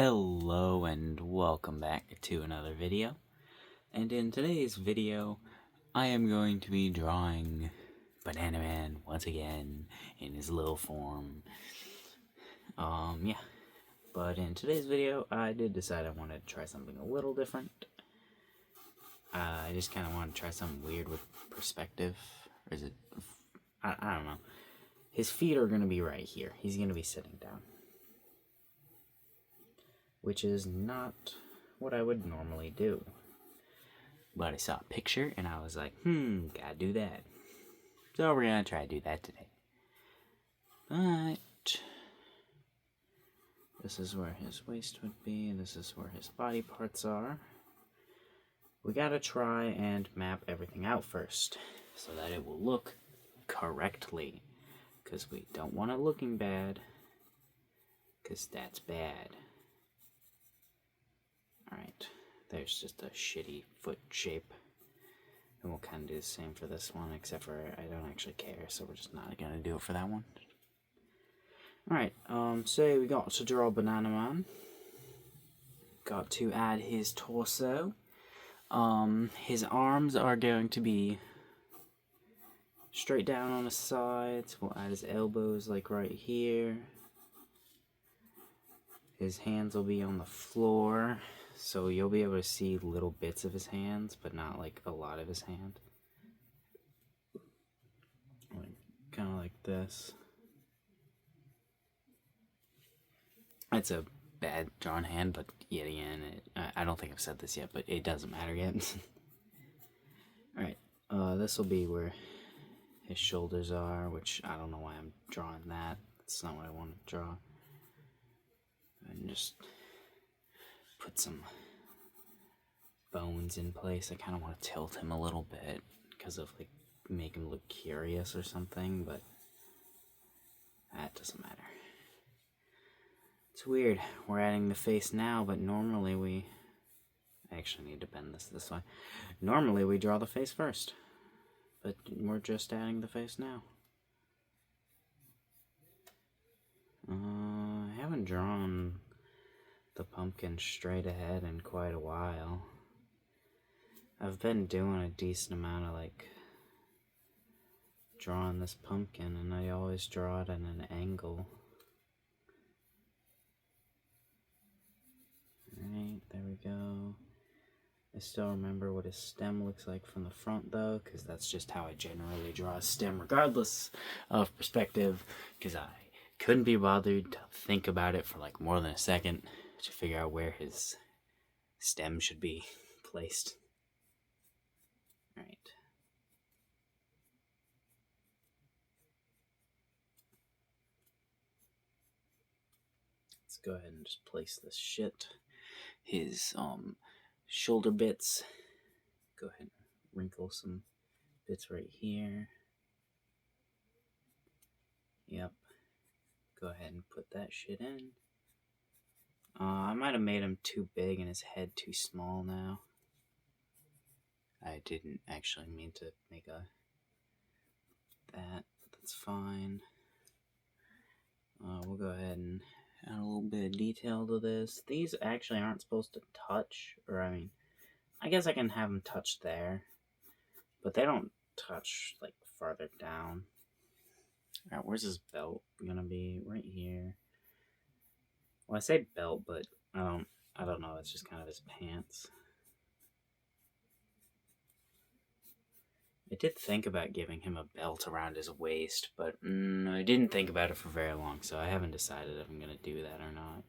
Hello and welcome back to another video. And in today's video, I am going to be drawing Banana Man once again in his little form. Yeah. But in today's video, I did decide I wanted to try something a little different. I just kind of wanted to try something weird with perspective. Or is it... I don't know. His feet are going to be right here. He's going to be sitting down. Which is not what I would normally do. But I saw a picture and I was like, gotta do that. So we're gonna try to do that today. But this is where his waist would be, and this is where his body parts are. We gotta try and map everything out first, so that it will look correctly. Because we don't want it looking bad, because that's bad. Alright, there's just a shitty foot shape. And we'll kind of do the same for this one, except for I don't actually care, so we're just not going to do it for that one. Alright, so we got to draw Banana Man. Got to add his torso. His arms are going to be straight down on the sides. We'll add his elbows like right here. His hands will be on the floor. So you'll be able to see little bits of his hands, but not like a lot of his hand. Kind of like this. That's a bad drawn hand, but yet again, I don't think I've said this yet, but it doesn't matter yet. Alright, this will be where his shoulders are, which I don't know why I'm drawing that. That's not what I want to draw. And just put some bones in place. I kind of want to tilt him a little bit because of like make him look curious or something, but that doesn't matter. It's weird. We're adding the face now, but normally we actually need to bend this way. Normally we draw the face first, but we're just adding the face now. I haven't drawn the pumpkin straight ahead in quite a while. I've been doing a decent amount of like drawing this pumpkin, and I always draw it at an angle. Alright, there we go. I still remember what his stem looks like from the front though, because that's just how I generally draw a stem regardless of perspective, because I couldn't be bothered to think about it for like more than a second to figure out where his stem should be placed. Alright. Let's go ahead and just place this shit. His shoulder bits. Go ahead and wrinkle some bits right here. Yep. Go ahead and put that shit in. I might have made him too big and his head too small now. I didn't actually mean to make that, but that's fine. We'll go ahead and add a little bit of detail to this. These actually aren't supposed to touch, or I mean, I guess I can have them touch there, but they don't touch like farther down. Alright, where's his belt gonna be? Right here. Well, I say belt, but I don't know, it's just kind of his pants. I did think about giving him a belt around his waist, but I didn't think about it for very long, so I haven't decided if I'm going to do that or not.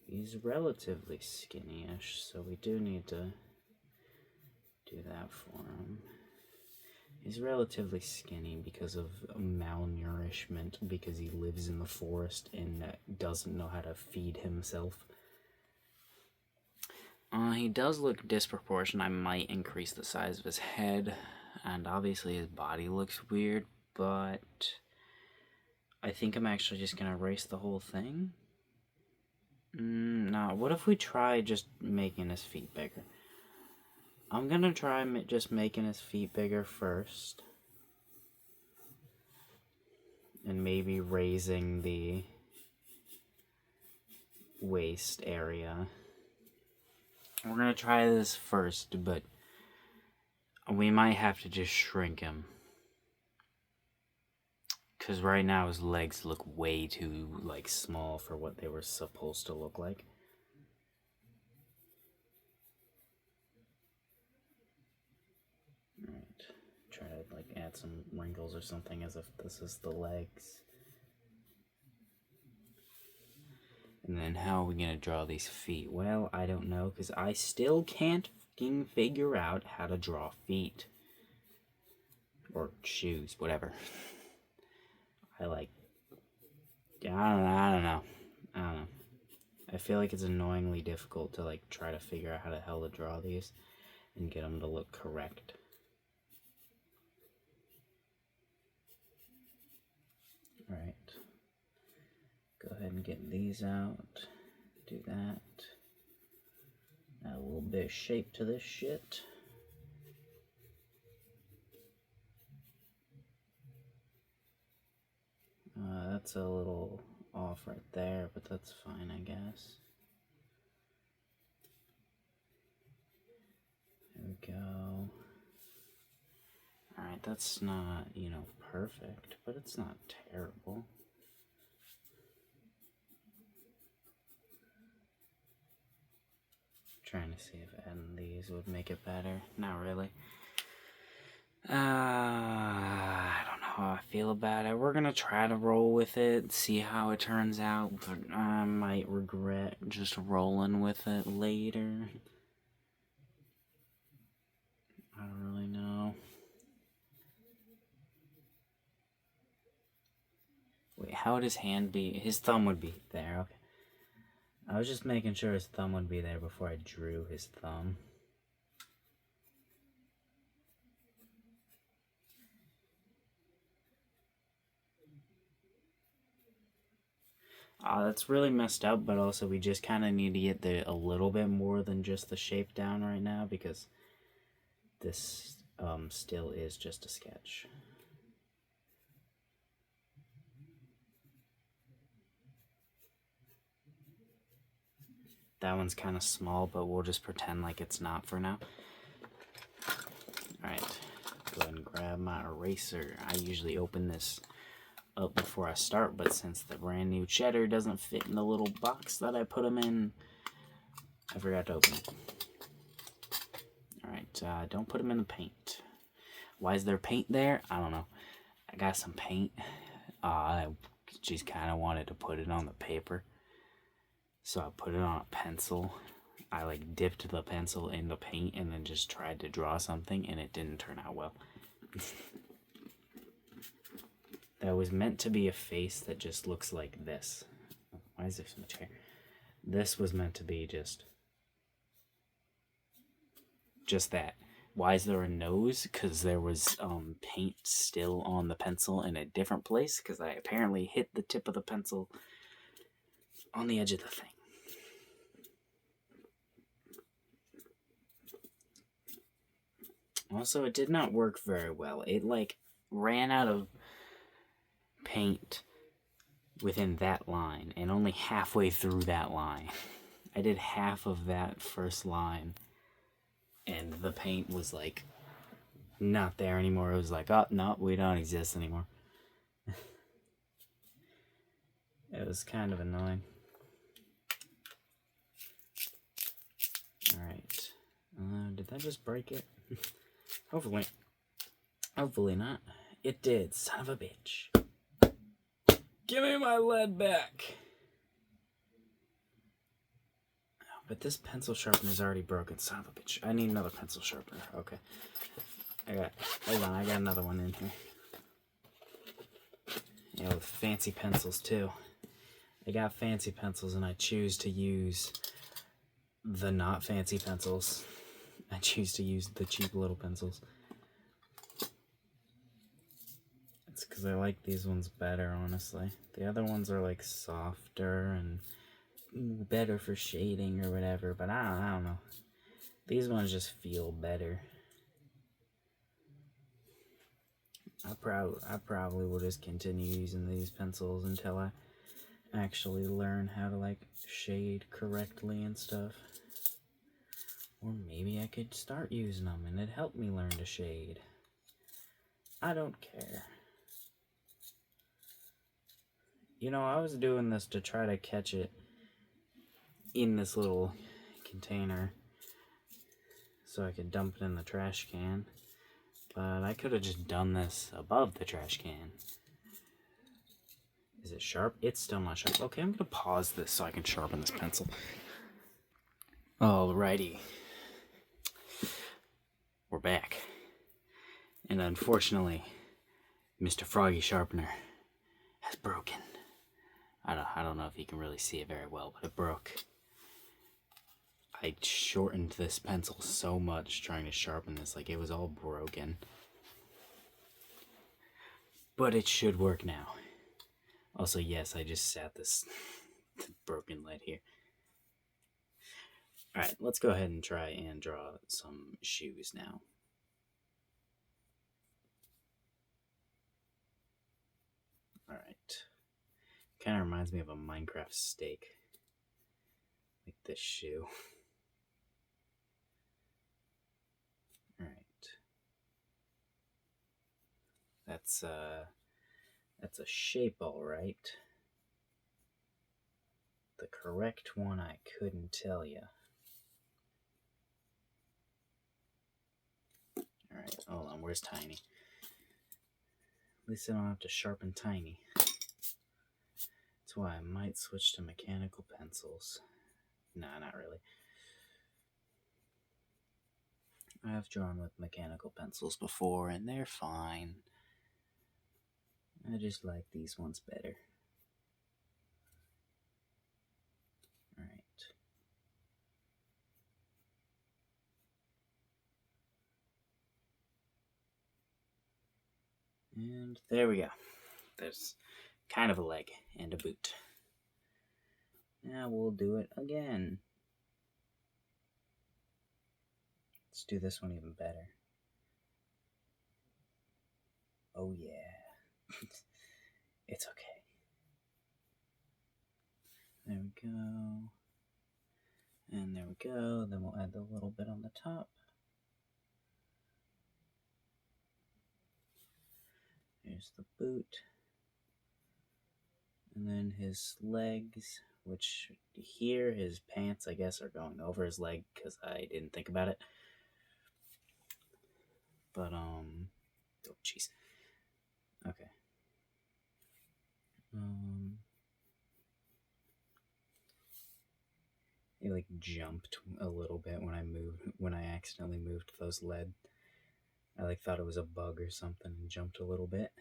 He's relatively skinny-ish, so we do need to do that for him. He's relatively skinny because of malnourishment, because he lives in the forest and doesn't know how to feed himself. He does look disproportionate. I might increase the size of his head, and obviously his body looks weird, but I think I'm actually just going to erase the whole thing. No, what if we try just making his feet bigger? I'm gonna try just making his feet bigger first. and maybe raising the waist area. We're gonna try this first, but we might have to just shrink him. Because right now his legs look way too, like, small for what they were supposed to look like. Alright. Try to, like, add some wrinkles or something as if this is the legs. And then how are we going to draw these feet? Well, I don't know, because I still can't fucking figure out how to draw feet. Or shoes, whatever. I don't know. I feel like it's annoyingly difficult to, like, try to figure out how the hell to draw these and get them to look correct. Alright. Go ahead and get these out. Do that. Add a little bit of shape to this shit. That's a little off right there, but that's fine, I guess. There we go. Alright, that's not, you know, perfect, but it's not terrible. Trying to see if adding these would make it better. Not really. I don't know how I feel about it. We're gonna try to roll with it, see how it turns out, but I might regret just rolling with it later. I don't really know. Wait, how would his hand be? His thumb would be there, okay. I was just making sure his thumb would be there before I drew his thumb. That's really messed up, but also we just kind of need to get a little bit more than just the shape down right now, because this still is just a sketch. That one's kind of small, but we'll just pretend like it's not for now. Alright, go ahead and grab my eraser. I usually open this up before I start, but since the brand new cheddar doesn't fit in the little box that I put them in, I forgot to open it. Alright, don't put them in the paint. Why is there paint there? I don't know. I got some paint. I just kind of wanted to put it on the paper, so I put it on a pencil. I like dipped the pencil in the paint and then just tried to draw something, and it didn't turn out well. That was meant to be a face that just looks like this. Why is there so much hair? This was meant to be just that. Why is there a nose? Because there was paint still on the pencil in a different place, because I apparently hit the tip of the pencil on the edge of the thing. Also, it did not work very well. It, like, ran out of paint within that line, and only halfway through that line. I did half of that first line, and the paint was, like, not there anymore. It was like, oh, no, we don't exist anymore. It was kind of annoying. Alright. Did that just break it? Hopefully. Hopefully not. It did, son of a bitch. Give me my lead back! Oh, but this pencil sharpener is already broken, son of a bitch. I need another pencil sharpener. Okay. Hold on, I got another one in here. Yeah, with fancy pencils too. I got fancy pencils and I choose to use the not fancy pencils. I choose to use the cheap little pencils. It's because I like these ones better, honestly. The other ones are like softer and better for shading or whatever, but I don't know. These ones just feel better. I probably will just continue using these pencils until I actually learn how to like shade correctly and stuff. Or maybe I could start using them and it'd help me learn to shade. I don't care. You know, I was doing this to try to catch it in this little container so I could dump it in the trash can. But I could have just done this above the trash can. Is it sharp? It's still not sharp. Okay, I'm gonna pause this so I can sharpen this pencil. Alrighty. We're back. And unfortunately, Mr. Froggy Sharpener has broken. I don't know if you can really see it very well, but it broke. I shortened this pencil so much trying to sharpen this, like it was all broken. But it should work now. Also, yes, I just sat this broken lead here. Alright, let's go ahead and try and draw some shoes now. Alright. Kind of reminds me of a Minecraft steak. Like this shoe. Alright. That's a shape, alright. The correct one I couldn't tell you. Alright, hold on, where's Tiny? At least I don't have to sharpen Tiny. That's why I might switch to mechanical pencils. Nah, not really. I've drawn with mechanical pencils before, and they're fine. I just like these ones better. Alright. And there we go. There's kind of a leg and a boot. Now we'll do it again. Let's do this one even better. Oh yeah. It's okay. There we go. And there we go. Then we'll add the little bit on the top. Here's the boot. And then his legs, which here, his pants, I guess, are going over his leg because I didn't think about it. But, oh, jeez. Okay. It, like, jumped a little bit when I accidentally moved those lead. I, like, thought it was a bug or something and jumped a little bit.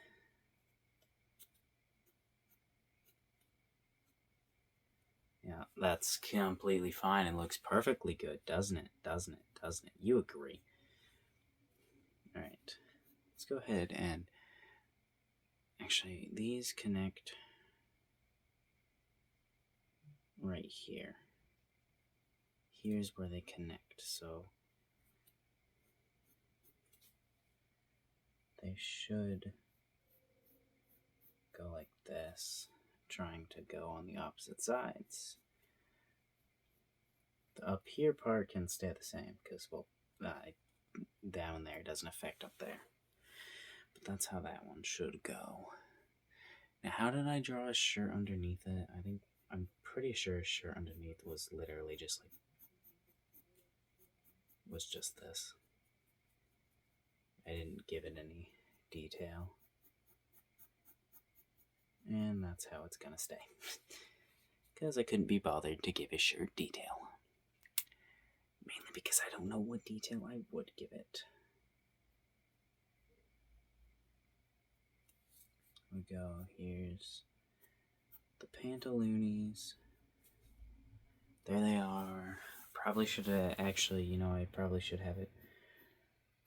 Yeah, that's completely fine and looks perfectly good, doesn't it? Doesn't it? Doesn't it? You agree. Alright, let's go ahead and... Actually, these connect right here. Here's where they connect, so... They should go like this, trying to go on the opposite sides. The up here part can stay the same, because, well, down there doesn't affect up there. But that's how that one should go. Now, how did I draw a shirt underneath it? I'm pretty sure a shirt underneath was literally just like, was just this. I didn't give it any detail. And that's how it's gonna stay. Because I couldn't be bothered to give a shirt detail. Mainly because I don't know what detail I would give it. We go, here's the pantaloonies. There they are. Probably should have, actually, you know, I probably should have it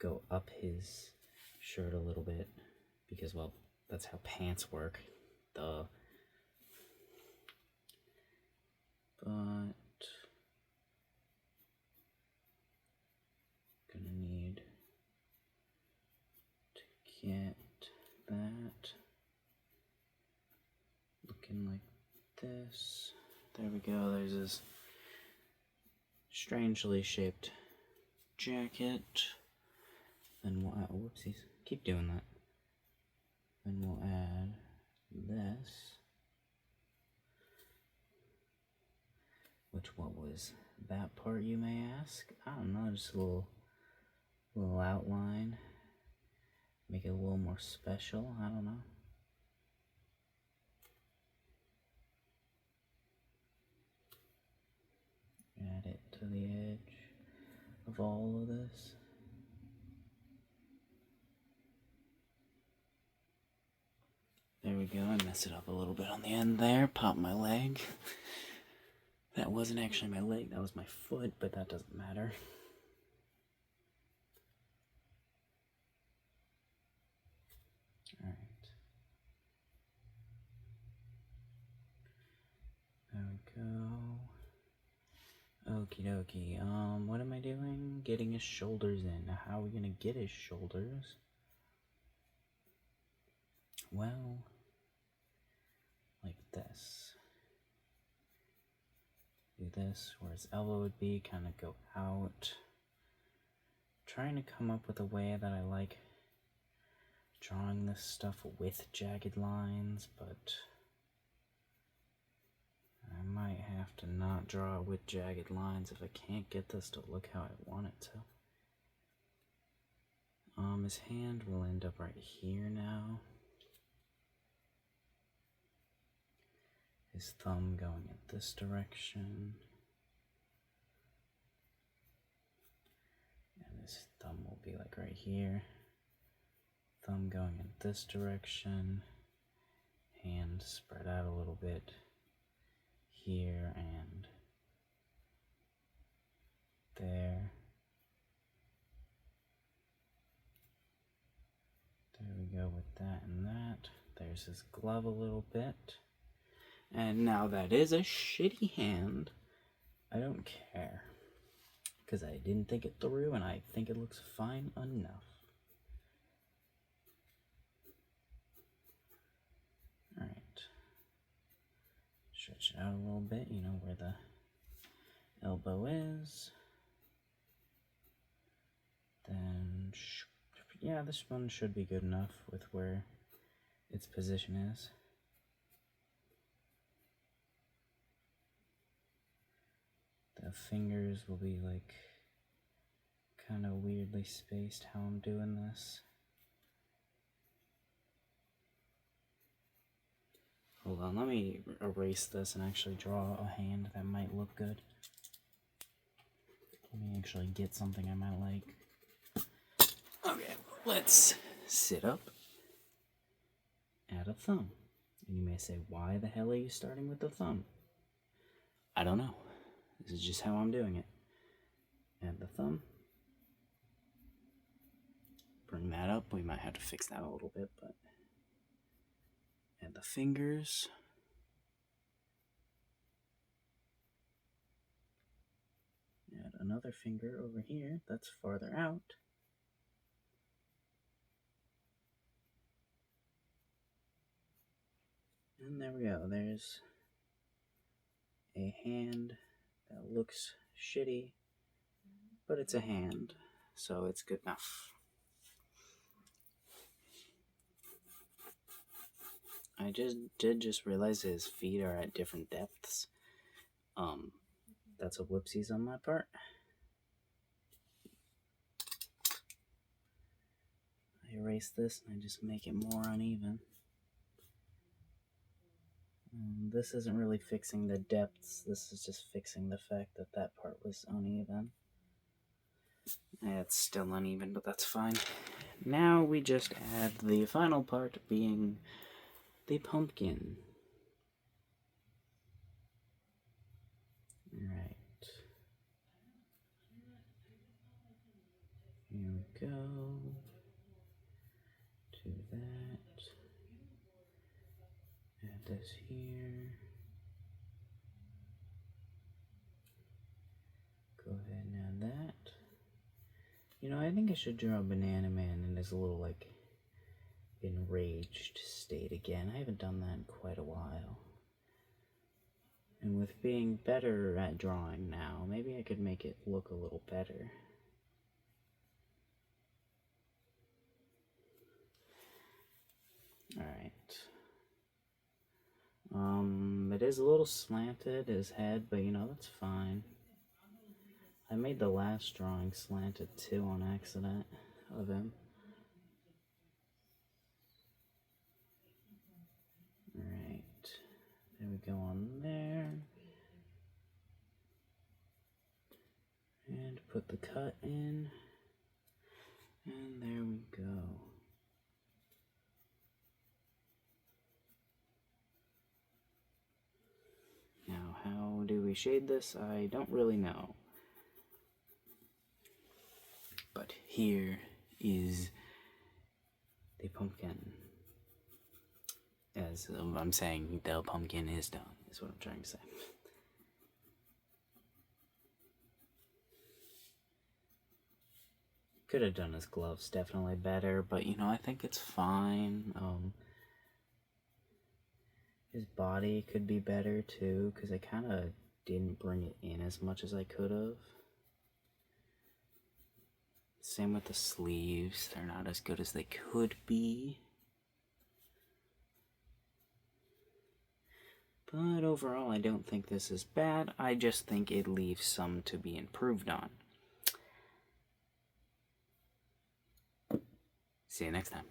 go up his shirt a little bit. Because, well, that's how pants work. Duh. But gonna need to get go. There's this strangely shaped jacket. Then we'll add, whoopsies, keep doing that. Then we'll add this. Which, what was that part, you may ask? I don't know, just a little outline. Make it a little more special, I don't know. Add it to the edge of all of this. There we go, I messed it up a little bit on the end there, popped my leg. That wasn't actually my leg, that was my foot, but that doesn't matter. Alright. There we go. Okie dokie, what am I doing? Getting his shoulders in. Now, how are we gonna get his shoulders? Well, like this. Do this where his elbow would be, kind of go out. Trying to come up with a way that I like drawing this stuff with jagged lines, but I might have to not draw it with jagged lines if I can't get this to look how I want it to. His hand will end up right here now. His thumb going in this direction. And his thumb will be like right here. Thumb going in this direction. Hand spread out a little bit here and there. There we go with that and that. There's his glove a little bit. And now that is a shitty hand. I don't care. Because I didn't think it through and I think it looks fine enough. Alright. Stretch it out a little bit, you know where the elbow is. Then, yeah, this one should be good enough with where its position is. The fingers will be like kind of weirdly spaced how I'm doing this. Hold on, let me erase this and actually draw a hand that might look good. Let me actually get something I might like. Okay, let's sit up. Add a thumb. And you may say, why the hell are you starting with the thumb? I don't know. This is just how I'm doing it. Add the thumb. Bring that up. We might have to fix that a little bit, but add the fingers. Add another finger over here that's farther out. And there we go. There's a hand that looks shitty, but it's a hand, so it's good enough. I did realize his feet are at different depths. That's a whoopsies on my part. I erase this and I just make it more uneven. This isn't really fixing the depths, this is just fixing the fact that that part was uneven. It's still uneven, but that's fine. Now we just add the final part being the pumpkin. Right. Here we go. Do that. Add this here. Go ahead and add that. You know, I think I should draw Banana Man in his little, like, enraged state again. I haven't done that in quite a while. And with being better at drawing now, maybe I could make it look a little better. Alright. It is a little slanted, his head, but you know, that's fine. I made the last drawing slanted too on accident of him. Alright. There we go on there. And put the cut in. And there we go. Now, how do we shade this? I don't really know. But here is the pumpkin. As I'm saying, the pumpkin is done, is what I'm trying to say. Could have done his gloves definitely better, but you know, I think it's fine. His body could be better too, because I kind of didn't bring it in as much as I could have. Same with the sleeves, they're not as good as they could be. But overall, I don't think this is bad. I just think it leaves some to be improved on. See you next time.